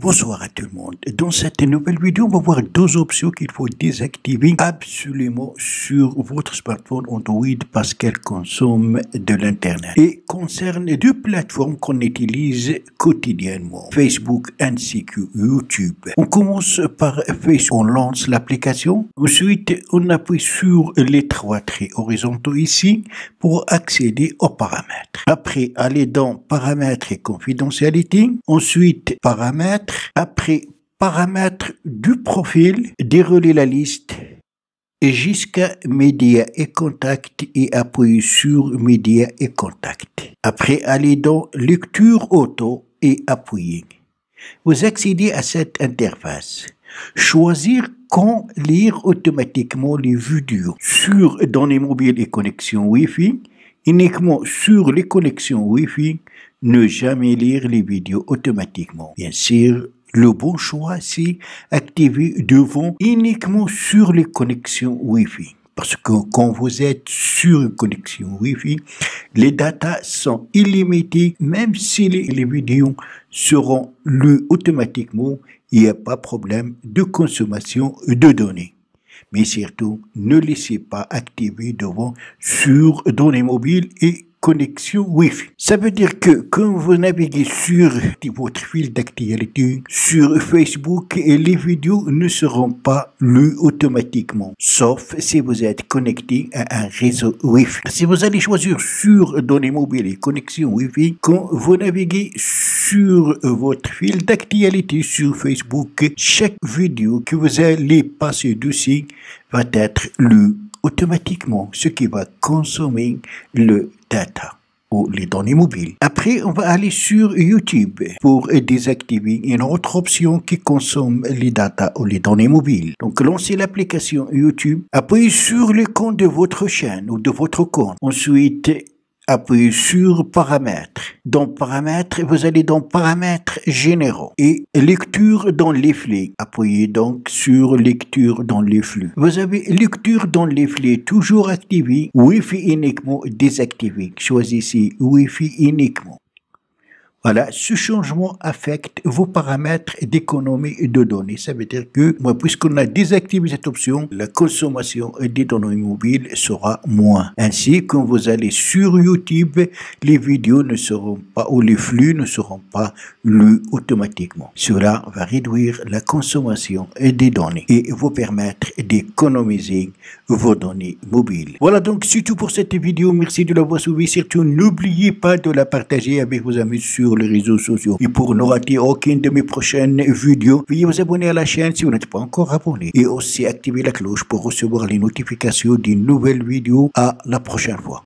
Bonsoir à tout le monde. Dans cette nouvelle vidéo, on va voir deux options qu'il faut désactiver absolument sur votre smartphone Android parce qu'elles consomment de l'internet et concernent deux plateformes qu'on utilise quotidiennement, Facebook ainsi que YouTube. On commence par Facebook, on lance l'application, ensuite on appuie sur les trois traits horizontaux ici pour accéder aux paramètres. Après, aller dans paramètres et confidentialité, ensuite paramètres. Après paramètres du profil, dérouler la liste jusqu'à médias et contacts et appuyer sur médias et contacts. Après, aller dans lecture auto et appuyer. Vous accédez à cette interface. Choisir quand lire automatiquement les vidéos sur données mobiles et connexions Wi-Fi. Uniquement sur les connexions Wi-Fi, ne jamais lire les vidéos automatiquement. Bien sûr, le bon choix, c'est activer devant uniquement sur les connexions Wi-Fi. Parce que quand vous êtes sur une connexion Wi-Fi, les datas sont illimitées, même si les vidéos seront lues automatiquement, il n'y a pas de problème de consommation de données. Mais surtout, ne laissez pas activer devant sur données mobiles et connexion Wi-Fi. Ça veut dire que quand vous naviguez sur votre fil d'actualité, sur Facebook, les vidéos ne seront pas lues automatiquement, sauf si vous êtes connecté à un réseau Wi-Fi. Si vous allez choisir sur données mobiles et connexion Wi-Fi, quand vous naviguez sur votre fil d'actualité sur Facebook, chaque vidéo que vous allez passer dessus va être lue automatiquement, ce qui va consommer le data ou les données mobiles. Après, on va aller sur YouTube pour désactiver une autre option qui consomme les data ou les données mobiles. Donc, lancez l'application YouTube, appuyez sur le compte de votre chaîne ou de votre compte. Ensuite, appuyez sur paramètres. Dans paramètres, vous allez dans paramètres généraux et lecture dans les flux. Appuyez donc sur lecture dans les flux. Vous avez lecture dans les flux toujours activée, Wi-Fi uniquement désactivé. Choisissez Wi-Fi uniquement. Voilà, ce changement affecte vos paramètres d'économie de données. Ça veut dire que, puisqu'on a désactivé cette option, la consommation des données mobiles sera moins. Ainsi, quand vous allez sur YouTube, les vidéos ne seront pas, ou les flux ne seront pas lus automatiquement. Cela va réduire la consommation des données et vous permettre d'économiser vos données mobiles. Voilà donc, c'est tout pour cette vidéo. Merci de l'avoir suivi. Surtout, n'oubliez pas de la partager avec vos amis sur les réseaux sociaux. Et pour ne rater aucune de mes prochaines vidéos, veuillez vous abonner à la chaîne si vous n'êtes pas encore abonné. Et aussi activer la cloche pour recevoir les notifications d'une nouvelle vidéo. À la prochaine fois.